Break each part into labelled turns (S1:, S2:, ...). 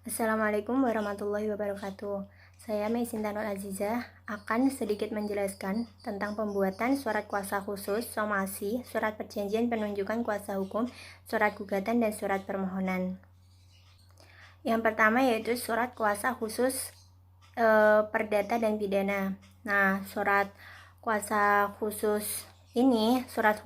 S1: Assalamualaikum warahmatullahi wabarakatuh. Saya Mei Sintanul Azizah akan sedikit menjelaskan tentang pembuatan surat kuasa khusus, somasi, surat perjanjian penunjukan kuasa hukum, surat gugatan, dan surat permohonan. Yang pertama yaitu surat kuasa khusus perdata dan pidana. Nah, surat kuasa khusus ini surat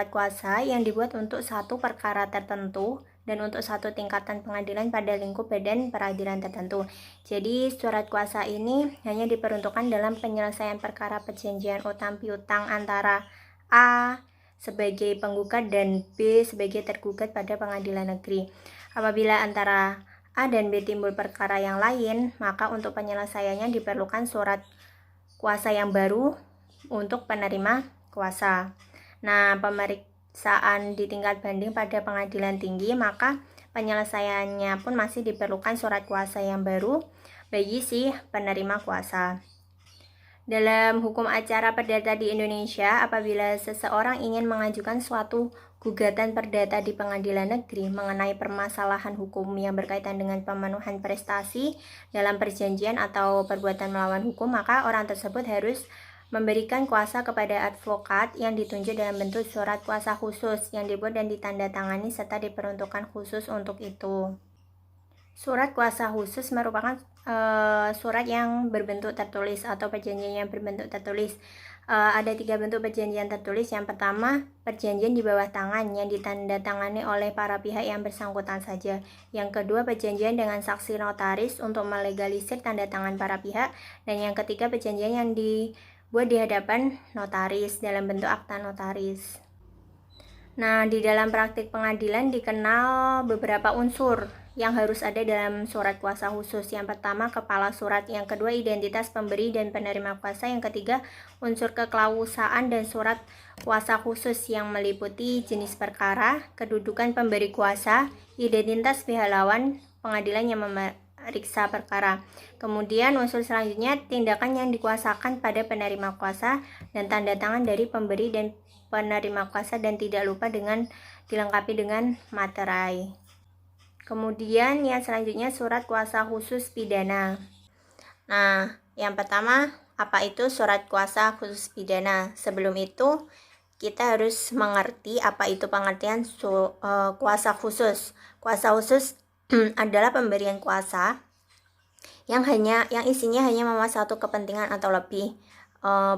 S1: kuasa yang dibuat untuk satu perkara tertentu dan untuk satu tingkatan pengadilan pada lingkup badan peradilan tertentu. Jadi surat kuasa ini hanya diperuntukkan dalam penyelesaian perkara perjanjian utang piutang antara A sebagai penggugat dan B sebagai tergugat pada pengadilan negeri. Apabila antara A dan B timbul perkara yang lain, maka untuk penyelesaiannya diperlukan surat kuasa yang baru untuk penerima kuasa. Nah, pemeriksaan di tingkat banding pada pengadilan tinggi, maka penyelesaiannya pun masih diperlukan surat kuasa yang baru bagi si penerima kuasa. Dalam hukum acara perdata di Indonesia, apabila seseorang ingin mengajukan suatu gugatan perdata di pengadilan negeri mengenai permasalahan hukum yang berkaitan dengan pemenuhan prestasi dalam perjanjian atau perbuatan melawan hukum, maka orang tersebut harus memberikan kuasa kepada advokat yang ditunjuk dalam bentuk surat kuasa khusus yang dibuat dan ditandatangani serta diperuntukkan khusus untuk itu. Surat kuasa khusus merupakan surat yang berbentuk tertulis atau perjanjian yang berbentuk tertulis. Ada 3 bentuk perjanjian tertulis. Yang pertama, perjanjian di bawah tangan yang ditandatangani oleh para pihak yang bersangkutan saja. Yang kedua, perjanjian dengan saksi notaris untuk melegalisir tanda tangan para pihak. Dan yang ketiga, perjanjian yang dibuat di hadapan notaris dalam bentuk akta notaris. Nah, di dalam praktik pengadilan dikenal beberapa unsur yang harus ada dalam surat kuasa khusus. Yang pertama, kepala surat. Yang kedua, identitas pemberi dan penerima kuasa. Yang ketiga, unsur keklausaan dan surat kuasa khusus yang meliputi jenis perkara, kedudukan pemberi kuasa, identitas pihak lawan pengadilan yang memeriksa perkara. Kemudian unsur selanjutnya, tindakan yang dikuasakan pada penerima kuasa dan tanda tangan dari pemberi dan penerima kuasa, dan tidak lupa dengan dilengkapi dengan materai. Kemudian yang selanjutnya surat kuasa khusus pidana. Nah, yang pertama, apa itu surat kuasa khusus pidana? Sebelum itu, kita harus mengerti apa itu pengertian kuasa khusus. Kuasa khusus adalah pemberian kuasa yang isinya hanya memuat satu kepentingan atau lebih.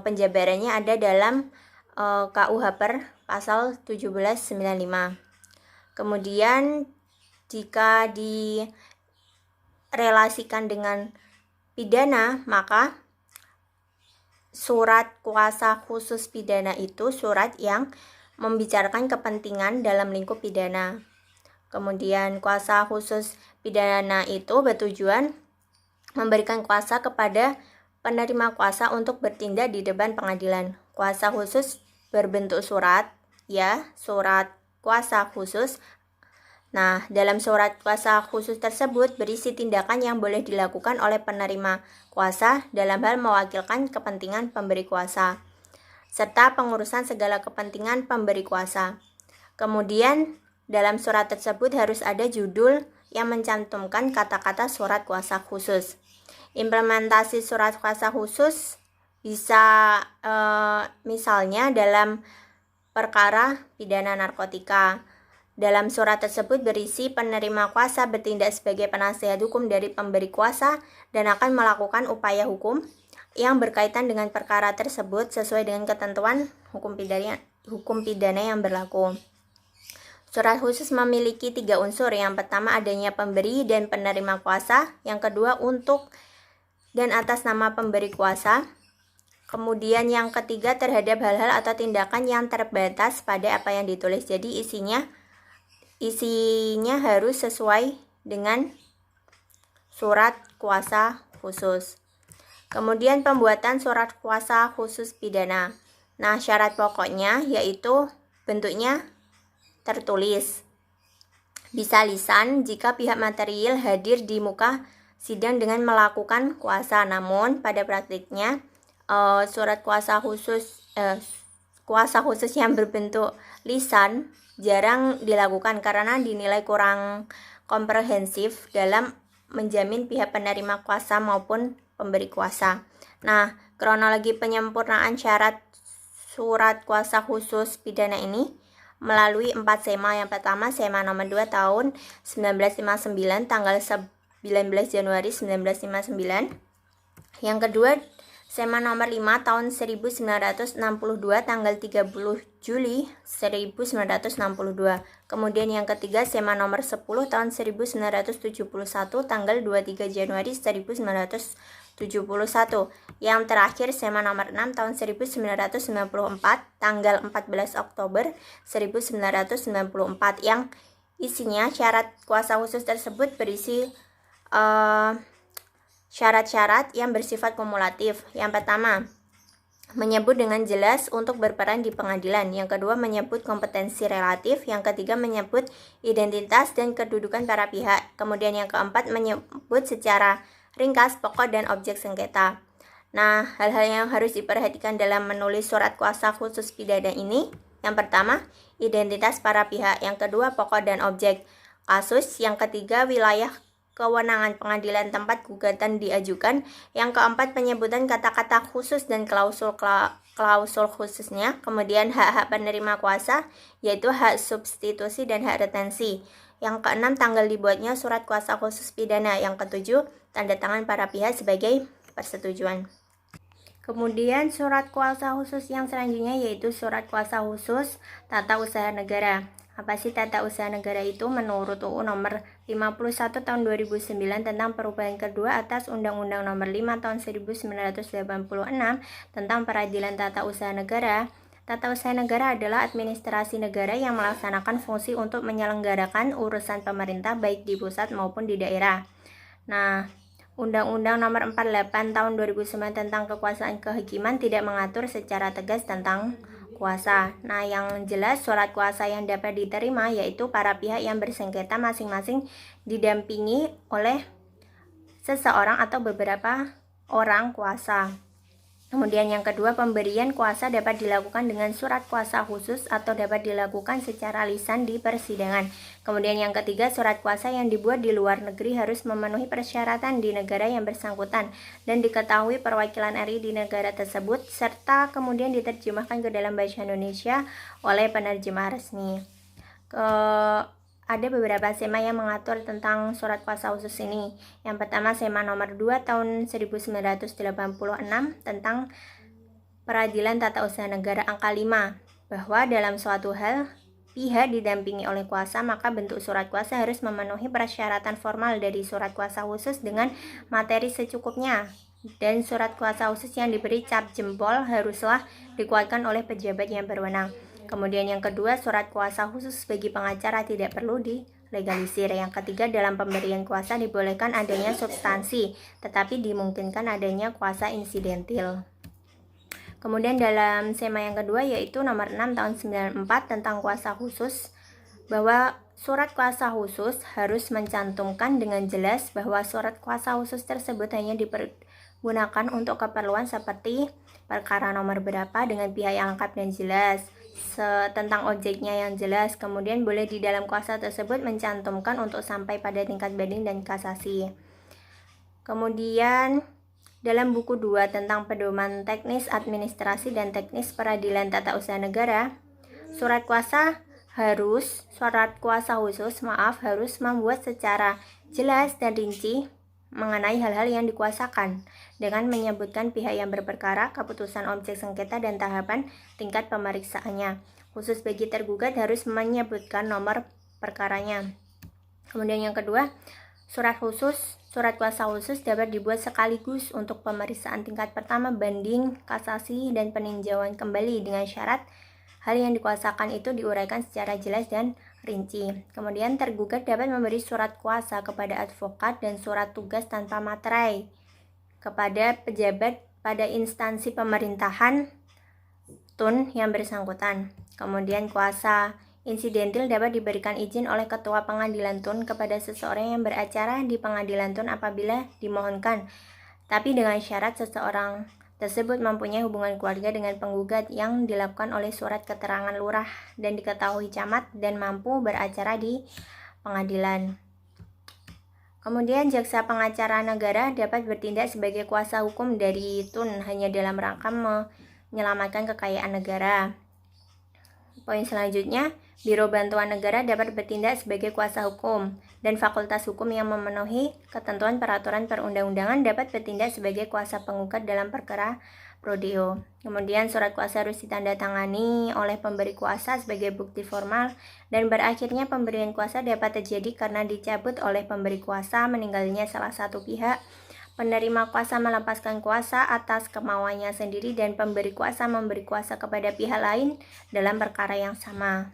S1: Penjabarannya ada dalam KUH per pasal 1795. Kemudian jika direlasikan dengan pidana, maka surat kuasa khusus pidana itu surat yang membicarakan kepentingan dalam lingkup pidana. Kemudian kuasa khusus pidana itu bertujuan memberikan kuasa kepada penerima kuasa untuk bertindak di depan pengadilan. Kuasa khusus berbentuk surat, surat kuasa khusus. Nah, dalam surat kuasa khusus tersebut berisi tindakan yang boleh dilakukan oleh penerima kuasa dalam hal mewakilkan kepentingan pemberi kuasa, serta pengurusan segala kepentingan pemberi kuasa. Kemudian, dalam surat tersebut harus ada judul yang mencantumkan kata-kata surat kuasa khusus. Implementasi surat kuasa khusus bisa misalnya dalam perkara pidana narkotika. Dalam surat tersebut berisi penerima kuasa bertindak sebagai penasihat hukum dari pemberi kuasa dan akan melakukan upaya hukum yang berkaitan dengan perkara tersebut sesuai dengan ketentuan hukum pidana yang berlaku. Surat khusus memiliki 3 unsur. Yang pertama, adanya pemberi dan penerima kuasa. Yang kedua, untuk dan atas nama pemberi kuasa. Kemudian yang ketiga, terhadap hal-hal atau tindakan yang terbatas pada apa yang ditulis. Jadi isinya harus sesuai dengan surat kuasa khusus. Kemudian pembuatan surat kuasa khusus pidana. Nah, syarat pokoknya yaitu bentuknya tertulis. Bisa lisan jika pihak material hadir di muka sidang dengan melakukan kuasa. Namun pada praktiknya surat kuasa khusus yang berbentuk lisan jarang dilakukan karena dinilai kurang komprehensif dalam menjamin pihak penerima kuasa maupun pemberi kuasa. Nah, kronologi penyempurnaan syarat surat kuasa khusus pidana ini melalui 4 SEMA. Yang pertama, SEMA nomor 2 tahun 1959 tanggal 19 Januari 1959. Yang kedua, SEMA nomor 5 tahun 1962 tanggal 30 Juli 1962. Kemudian yang ketiga, SEMA nomor 10 tahun 1971 tanggal 23 Januari 1971. Yang terakhir, SEMA nomor 6 tahun 1994 tanggal 14 Oktober 1994, yang isinya syarat kuasa khusus tersebut berisi syarat-syarat yang bersifat kumulatif. Yang pertama, menyebut dengan jelas untuk berperan di pengadilan. Yang kedua, menyebut kompetensi relatif. Yang ketiga, menyebut identitas dan kedudukan para pihak. Kemudian yang keempat, menyebut secara ringkas pokok dan objek sengketa. Nah, hal-hal yang harus diperhatikan dalam menulis surat kuasa khusus pidana ini: yang pertama, identitas para pihak. Yang kedua, pokok dan objek kasus. Yang ketiga, wilayah kewenangan pengadilan tempat gugatan diajukan. Yang keempat, penyebutan kata-kata khusus dan klausul khususnya. Kemudian hak-hak penerima kuasa, yaitu hak substitusi dan hak retensi. Yang keenam, tanggal dibuatnya surat kuasa khusus pidana. Yang ketujuh, tanda tangan para pihak sebagai persetujuan. Kemudian surat kuasa khusus yang selanjutnya yaitu surat kuasa khusus tata usaha negara. Apa sih tata usaha negara itu? Menurut UU nomor 51 tahun 2009 tentang perubahan kedua atas Undang-Undang nomor 5 tahun 1986 tentang peradilan tata usaha negara. Tata usaha negara adalah administrasi negara yang melaksanakan fungsi untuk menyelenggarakan urusan pemerintah baik di pusat maupun di daerah. Nah, Undang-Undang nomor 48 tahun 2009 tentang kekuasaan kehakiman tidak mengatur secara tegas tentang kuasa. Nah, yang jelas surat kuasa yang dapat diterima yaitu para pihak yang bersengketa masing-masing didampingi oleh seseorang atau beberapa orang kuasa. Kemudian yang kedua, pemberian kuasa dapat dilakukan dengan surat kuasa khusus atau dapat dilakukan secara lisan di persidangan. Kemudian yang ketiga, surat kuasa yang dibuat di luar negeri harus memenuhi persyaratan di negara yang bersangkutan dan diketahui perwakilan RI di negara tersebut, serta kemudian diterjemahkan ke dalam bahasa Indonesia oleh penerjemah resmi. Ada beberapa SEMA yang mengatur tentang surat kuasa khusus ini. Yang pertama, SEMA nomor 2 tahun 1986 tentang peradilan tata usaha negara angka 5, bahwa dalam suatu hal pihak didampingi oleh kuasa, maka bentuk surat kuasa harus memenuhi persyaratan formal dari surat kuasa khusus dengan materi secukupnya, dan surat kuasa khusus yang diberi cap jempol haruslah dikuatkan oleh pejabat yang berwenang. Kemudian yang kedua, surat kuasa khusus bagi pengacara tidak perlu dilegalisir. Yang ketiga, dalam pemberian kuasa dibolehkan adanya substansi, tetapi dimungkinkan adanya kuasa insidentil. Kemudian dalam SEMA yang kedua yaitu nomor 6 tahun 94 tentang kuasa khusus, bahwa surat kuasa khusus harus mencantumkan dengan jelas bahwa surat kuasa khusus tersebut hanya dipergunakan untuk keperluan seperti perkara nomor berapa dengan pihak yang lengkap dan jelas, tentang objeknya yang jelas. Kemudian boleh di dalam kuasa tersebut mencantumkan untuk sampai pada tingkat banding dan kasasi. Kemudian dalam buku 2 tentang pedoman teknis administrasi dan teknis peradilan tata usaha negara, surat kuasa khusus harus membuat secara jelas dan rinci mengenai hal-hal yang dikuasakan dengan menyebutkan pihak yang berperkara, keputusan objek sengketa, dan tahapan tingkat pemeriksaannya. Khusus bagi tergugat harus menyebutkan nomor perkaranya. Kemudian yang kedua, surat kuasa khusus dapat dibuat sekaligus untuk pemeriksaan tingkat pertama, banding, kasasi, dan peninjauan kembali dengan syarat hal yang dikuasakan itu diuraikan secara jelas dan rinci. Kemudian tergugat dapat memberi surat kuasa kepada advokat dan surat tugas tanpa materai kepada pejabat pada instansi pemerintahan tun yang bersangkutan. Kemudian kuasa insidentil dapat diberikan izin oleh ketua pengadilan tun kepada seseorang yang beracara di pengadilan tun apabila dimohonkan, tapi dengan syarat seseorang tersebut mempunyai hubungan keluarga dengan penggugat yang dilakukan oleh surat keterangan lurah dan diketahui camat dan mampu beracara di pengadilan. Kemudian jaksa pengacara negara dapat bertindak sebagai kuasa hukum dari TUN hanya dalam rangka menyelamatkan kekayaan negara. Poin selanjutnya, Biro Bantuan Negara dapat bertindak sebagai kuasa hukum, dan fakultas hukum yang memenuhi ketentuan peraturan perundang-undangan dapat bertindak sebagai kuasa penggugat dalam perkara prodeo. Kemudian surat kuasa harus ditandatangani oleh pemberi kuasa sebagai bukti formal, dan berakhirnya pemberian kuasa dapat terjadi karena dicabut oleh pemberi kuasa, meninggalnya salah satu pihak, penerima kuasa melepaskan kuasa atas kemauannya sendiri, dan pemberi kuasa memberi kuasa kepada pihak lain dalam perkara yang sama.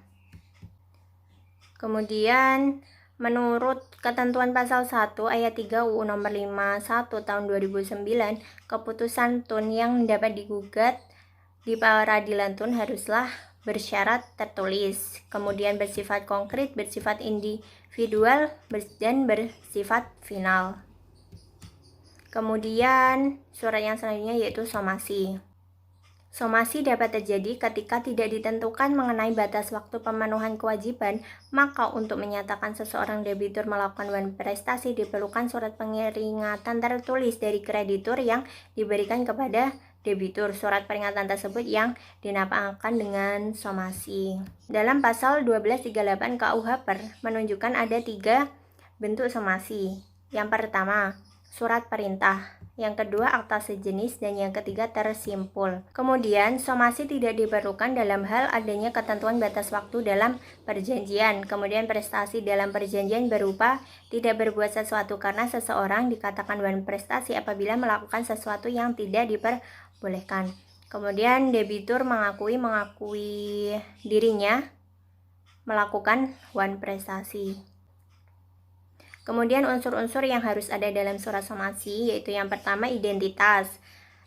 S1: Kemudian menurut ketentuan pasal 1 ayat 3 UU nomor 51 tahun 2009, keputusan TUN yang dapat digugat di peradilan TUN haruslah bersyarat tertulis, kemudian bersifat konkret, bersifat individual, dan bersifat final. Kemudian surat yang selanjutnya yaitu somasi. Somasi dapat terjadi ketika tidak ditentukan mengenai batas waktu pemenuhan kewajiban, maka untuk menyatakan seseorang debitur melakukan wan prestasi diperlukan surat peringatan tertulis dari kreditur yang diberikan kepada debitur. Surat peringatan tersebut yang dinamakan dengan somasi. Dalam pasal 1238 KUH menunjukkan ada 3 bentuk somasi. Yang pertama, surat perintah, yang kedua akta sejenis, dan yang ketiga tersimpul. Kemudian somasi tidak diperlukan dalam hal adanya ketentuan batas waktu dalam perjanjian. Kemudian prestasi dalam perjanjian berupa tidak berbuat sesuatu karena seseorang dikatakan wan prestasi apabila melakukan sesuatu yang tidak diperbolehkan. Kemudian debitur mengakui dirinya melakukan wan prestasi. Kemudian unsur-unsur yang harus ada dalam surat somasi yaitu yang pertama identitas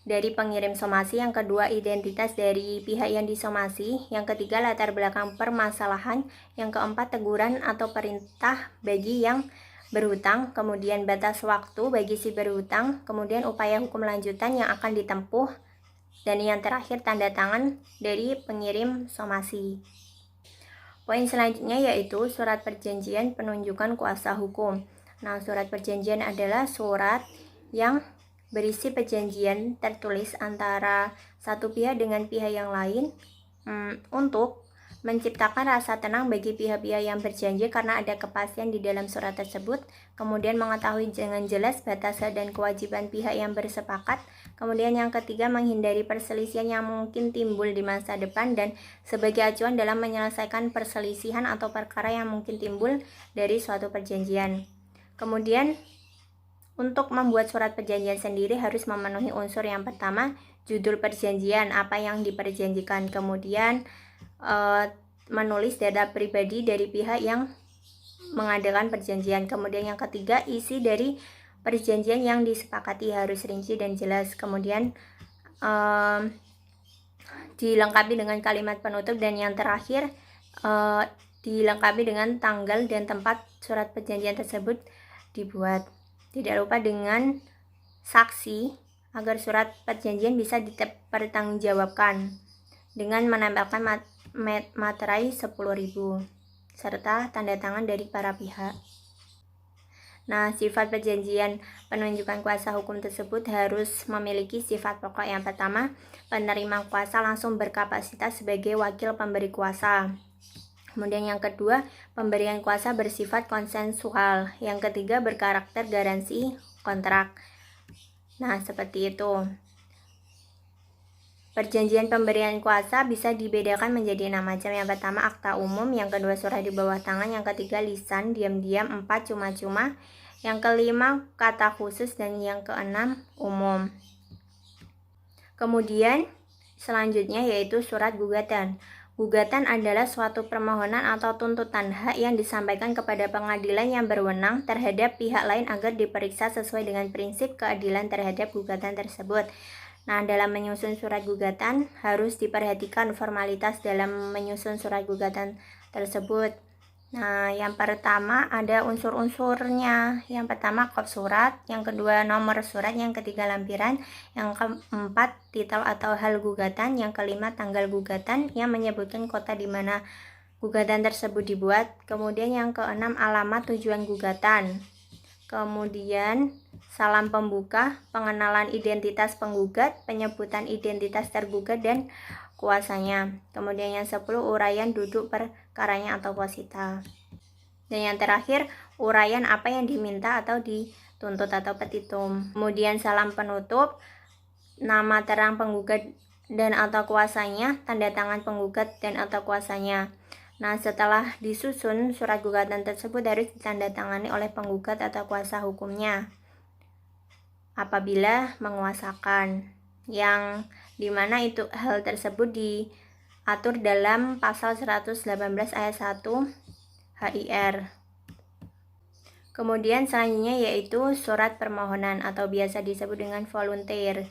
S1: dari pengirim somasi, yang kedua identitas dari pihak yang disomasi, yang ketiga latar belakang permasalahan, yang keempat teguran atau perintah bagi yang berhutang, kemudian batas waktu bagi si berhutang, kemudian upaya hukum lanjutan yang akan ditempuh, dan yang terakhir tanda tangan dari pengirim somasi. Poin selanjutnya yaitu surat perjanjian penunjukan kuasa hukum. Nah, surat perjanjian adalah surat yang berisi perjanjian tertulis antara satu pihak dengan pihak yang lain untuk menciptakan rasa tenang bagi pihak-pihak yang berjanji karena ada kepastian di dalam surat tersebut, kemudian mengetahui dengan jelas batas hak dan kewajiban pihak yang bersepakat, kemudian yang ketiga menghindari perselisihan yang mungkin timbul di masa depan dan sebagai acuan dalam menyelesaikan perselisihan atau perkara yang mungkin timbul dari suatu perjanjian. Kemudian untuk membuat surat perjanjian sendiri harus memenuhi unsur yang pertama, judul perjanjian, apa yang diperjanjikan, kemudian menulis data pribadi dari pihak yang mengadakan perjanjian, kemudian yang ketiga isi dari perjanjian yang disepakati harus rinci dan jelas, kemudian dilengkapi dengan kalimat penutup, dan yang terakhir dilengkapi dengan tanggal dan tempat surat perjanjian tersebut dibuat. Tidak lupa dengan saksi agar surat perjanjian bisa dipertanggungjawabkan dengan menambahkan materai 10.000 serta tanda tangan dari para pihak. Nah, sifat perjanjian penunjukan kuasa hukum tersebut harus memiliki sifat pokok. Yang pertama, penerima kuasa langsung berkapasitas sebagai wakil pemberi kuasa. Kemudian yang kedua, pemberian kuasa bersifat konsensual. Yang ketiga, berkarakter garansi kontrak. Nah, seperti itu. Perjanjian pemberian kuasa bisa dibedakan menjadi 6 macam. Yang pertama akta umum, yang kedua surat di bawah tangan, yang ketiga lisan, diam-diam, 4 cuma-cuma, yang kelima kata khusus, dan yang keenam umum. Kemudian selanjutnya yaitu surat gugatan. Gugatan adalah suatu permohonan atau tuntutan hak yang disampaikan kepada pengadilan yang berwenang terhadap pihak lain agar diperiksa sesuai dengan prinsip keadilan terhadap gugatan tersebut. Nah, dalam menyusun surat gugatan harus diperhatikan formalitas dalam menyusun surat gugatan tersebut. Nah, yang pertama ada unsur-unsurnya. Yang pertama kop surat, yang kedua nomor surat, yang ketiga lampiran, yang keempat titel atau hal gugatan, yang kelima tanggal gugatan yang menyebutkan kota di mana gugatan tersebut dibuat. Kemudian yang keenam alamat tujuan gugatan. kemudian salam pembuka, pengenalan identitas penggugat, penyebutan identitas tergugat dan kuasanya. Kemudian yang 10, uraian duduk perkaranya atau posita. Dan yang terakhir, uraian apa yang diminta atau dituntut atau petitum. Kemudian salam penutup, nama terang penggugat dan atau kuasanya, tanda tangan penggugat dan atau kuasanya. Nah, setelah disusun, surat gugatan tersebut harus ditandatangani oleh penggugat atau kuasa hukumnya apabila menguasakan, yang dimana itu hal tersebut diatur dalam pasal 118 ayat 1 HIR. Kemudian selanjutnya yaitu surat permohonan atau biasa disebut dengan volunteer.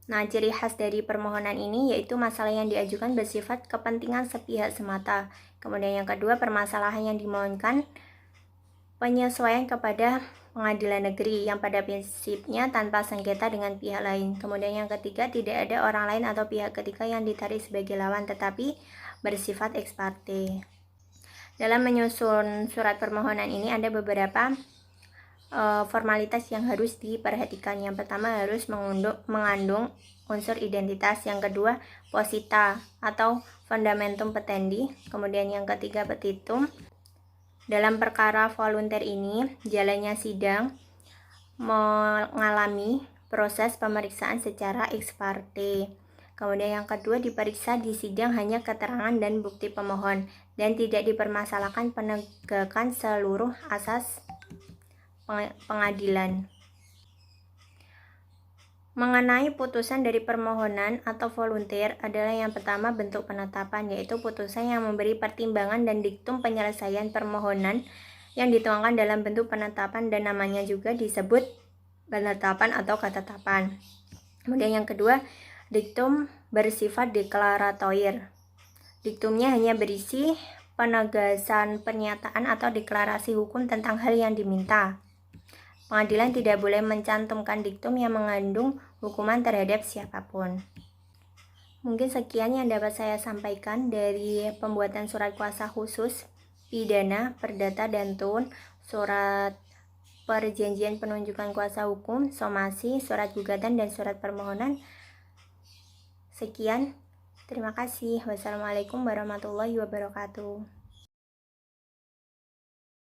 S1: Nah, ciri khas dari permohonan ini yaitu masalah yang diajukan bersifat kepentingan sepihak semata. Kemudian yang kedua, permasalahan yang dimohonkan penyesuaian kepada pengadilan negeri yang pada prinsipnya tanpa sengketa dengan pihak lain. Kemudian yang ketiga, tidak ada orang lain atau pihak ketiga yang ditarik sebagai lawan tetapi bersifat ex parte. Dalam menyusun surat permohonan ini ada beberapa formalitas yang harus diperhatikan. Yang pertama, harus mengandung unsur identitas. Yang kedua, posita atau fundamentum petendi. Kemudian yang ketiga, petitum. Dalam perkara volunteer ini, jalannya sidang mengalami proses pemeriksaan secara ex parte. Kemudian yang kedua, diperiksa di sidang hanya keterangan dan bukti pemohon dan tidak dipermasalahkan penegakan seluruh asas pengadilan. Mengenai putusan dari permohonan atau volunteer adalah yang pertama bentuk penetapan, yaitu putusan yang memberi pertimbangan dan diktum penyelesaian permohonan yang dituangkan dalam bentuk penetapan dan namanya juga disebut penetapan atau ketetapan. Kemudian yang kedua, diktum bersifat deklaratoir. Diktumnya hanya berisi penegasan pernyataan atau deklarasi hukum tentang hal yang diminta. Pengadilan tidak boleh mencantumkan diktum yang mengandung hukuman terhadap siapapun. Mungkin sekian yang dapat saya sampaikan dari pembuatan surat kuasa khusus, pidana, perdata, dan tun, surat perjanjian penunjukan kuasa hukum, somasi, surat gugatan, dan surat permohonan. Sekian, terima kasih. Wassalamualaikum warahmatullahi wabarakatuh.